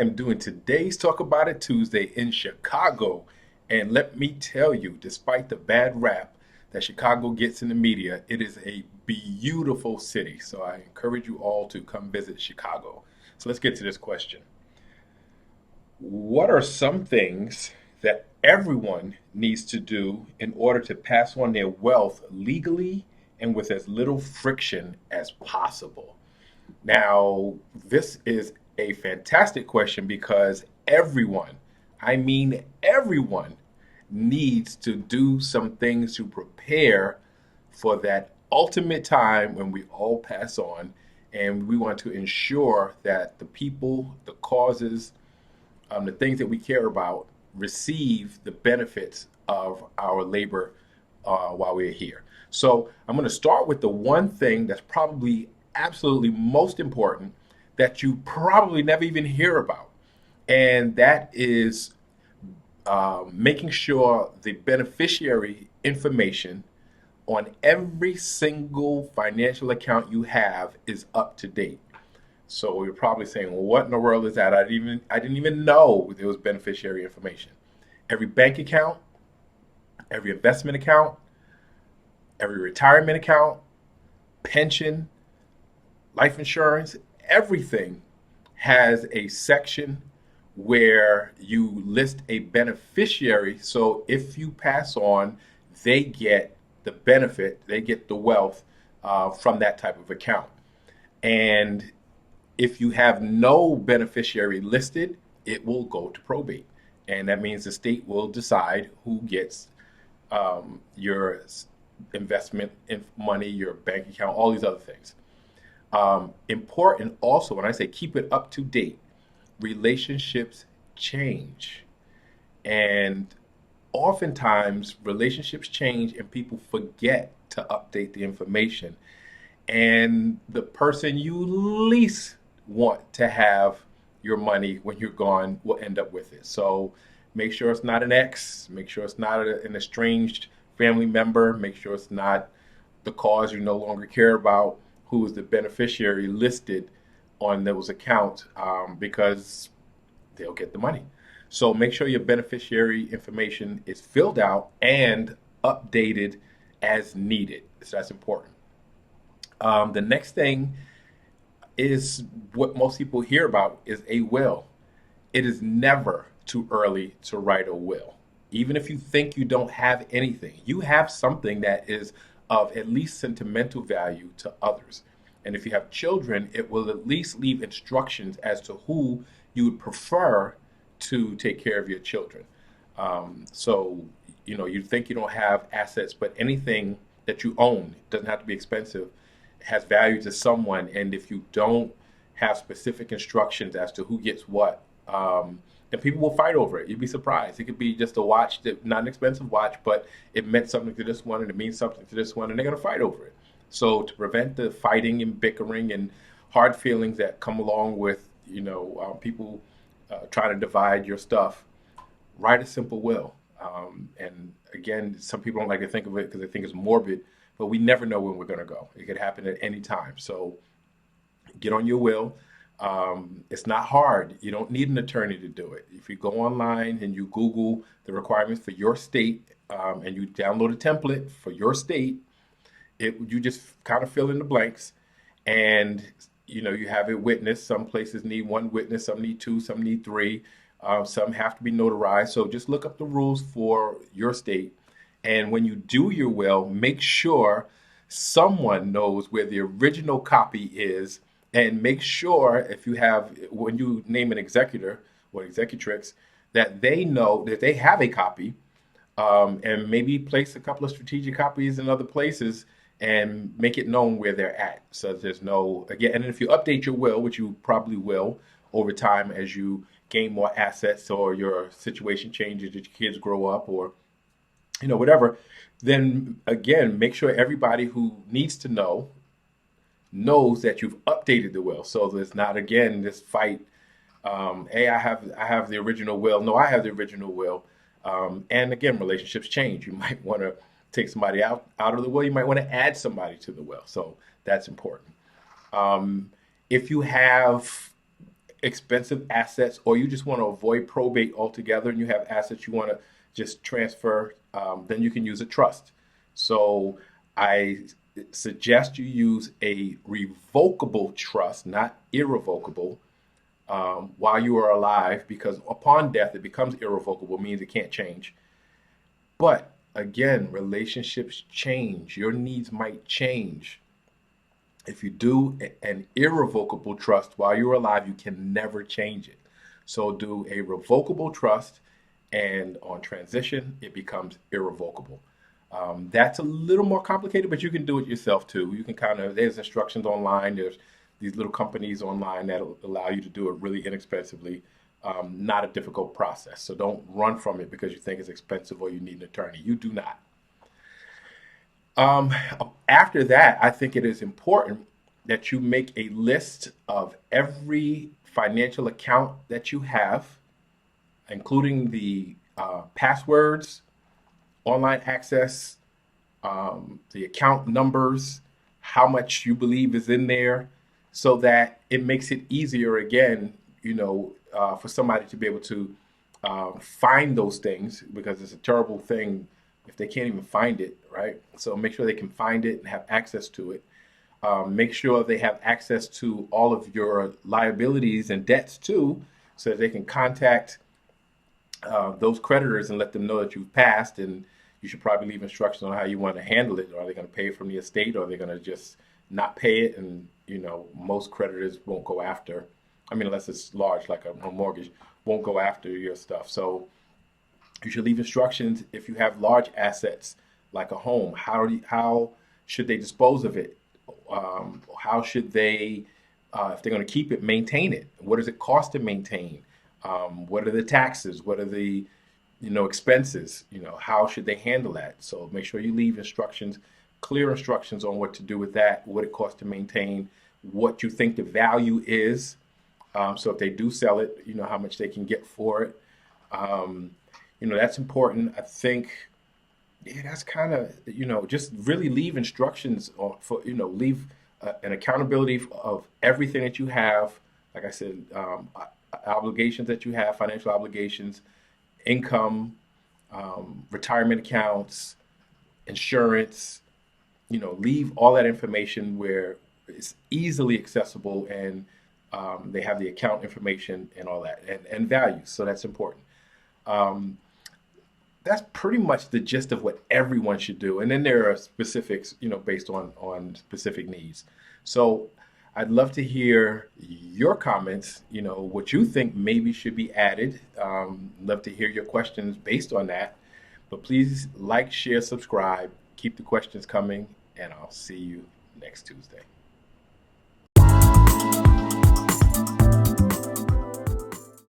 am doing today's Talk About It Tuesday in Chicago. And let me tell you, despite the bad rap that Chicago gets in the media, it is a beautiful city. So I encourage you all to come visit Chicago. So let's get to this question. What are some things that everyone needs to do in order to pass on their wealth legally and with as little friction as possible? Now, this is a fantastic question because everyone, I mean everyone, needs to do some things to prepare for that ultimate time when we all pass on. And we want to ensure that the people, the causes, the things that we care about receive the benefits of our labor while we're here. So I'm going to start with the one thing that's probably absolutely most important that you probably never even hear about, and that is making sure the beneficiary information on every single financial account you have is up to date. So you're probably saying, well, what in the world is that? I didn't even know there was beneficiary information. Every bank account, every investment account, every retirement account, pension, life insurance, everything has a section where you list a beneficiary. So if you pass on, they get the benefit, they get the wealth from that type of account. And if you have no beneficiary listed, it will go to probate. And that means the state will decide who gets your investment in money, your bank account, all these other things. Important also, when I say keep it up to date, relationships change. And oftentimes, relationships change and people forget to update the information. And the person you least want to have your money when you're gone will end up with it. So make sure it's not an ex, make sure it's not an estranged family member, make sure it's not the cause you no longer care about who is the beneficiary listed on those accounts because they'll get the money. So make sure your beneficiary information is filled out and updated as needed. So that's important. The next thing is what most people hear about is a will. It is never too early to write a will. Even if you think you don't have anything, you have something that is of at least sentimental value to others. And if you have children, it will at least leave instructions as to who you would prefer to take care of your children. So, you think you don't have assets, but anything that you own doesn't have to be expensive, has value to someone. And if you don't have specific instructions as to who gets what, and people will fight over it. You'd be surprised. It could be just a watch, not an expensive watch, but it meant something to this one and it means something to this one, and they're going to fight over it. So to prevent the fighting and bickering and hard feelings that come along with, people trying to divide your stuff, write a simple will. And again, some people don't like to think of it because they think it's morbid, but we never know when we're going to go. It could happen at any time. So get on your will. It's not hard. You don't need an attorney to do it. If you go online and you Google the requirements for your state and you download a template for your state, you just kind of fill in the blanks, and you have it witnessed. Some places need one witness, some need two, some need three, some have to be notarized. So just look up the rules for your state, and when you do your will, make sure someone knows where the original copy is, and make sure if you have when you name an executor or executrix that they know that they have a copy, and maybe place a couple of strategic copies in other places and make it known where they're at. So there's no, again, and if you update your will, which you probably will over time as you gain more assets or your situation changes, that your kids grow up or, whatever, then again, make sure everybody who needs to know knows that you've updated the will. So there's not, again, this fight. Hey, I have the original will. No, I have the original will. And again, relationships change. You might want to take somebody out of the will. You might want to add somebody to the will. So that's important. If you have expensive assets, or you just want to avoid probate altogether and you have assets you want to just transfer, then you can use a trust. So I suggest you use a revocable trust, not irrevocable, while you are alive, because upon death it becomes irrevocable, means it can't change. But again, relationships change, your needs might change. If you do an irrevocable trust while you're alive, you can never change it. So do a revocable trust, and on transition, it becomes irrevocable. That's a little more complicated, but you can do it yourself too. You can kind of, there's instructions online, there's these little companies online that allow you to do it really inexpensively. Not a difficult process. So don't run from it because you think it's expensive or you need an attorney. You do not. Um, After that, I think it is important that you make a list of every financial account that you have, including the passwords, online access, the account numbers, how much you believe is in there, so that it makes it easier again, for somebody to be able to find those things, because it's a terrible thing if they can't even find it, right? So make sure they can find it and have access to it. Make sure they have access to all of your liabilities and debts too, so that they can contact those creditors and let them know that you've passed, and you should probably leave instructions on how you want to handle it. Are they going to pay it from the estate, or are they going to just not pay it? And most creditors won't go after. I mean, unless it's large, like a mortgage, won't go after your stuff. So you should leave instructions if you have large assets like a home. How should they dispose of it? How should they, if they're going to keep it, maintain it? What does it cost to maintain? What are the taxes? What are the expenses? How should they handle that? So make sure you leave instructions, clear instructions on what to do with that, what it costs to maintain, what you think the value is. So if they do sell it, how much they can get for it. That's important. I think, yeah, that's kind of, just really leave instructions for, leave an accountability of everything that you have. Like I said, obligations that you have, financial obligations, income, retirement accounts, insurance, leave all that information where it's easily accessible, and they have the account information and all that, and values. So that's important. Um, that's pretty much the gist of what everyone should do. And then there are specifics, based on specific needs. So I'd love to hear your comments, what you think maybe should be added. Love to hear your questions based on that. But please like, share, subscribe, keep the questions coming, and I'll see you next Tuesday.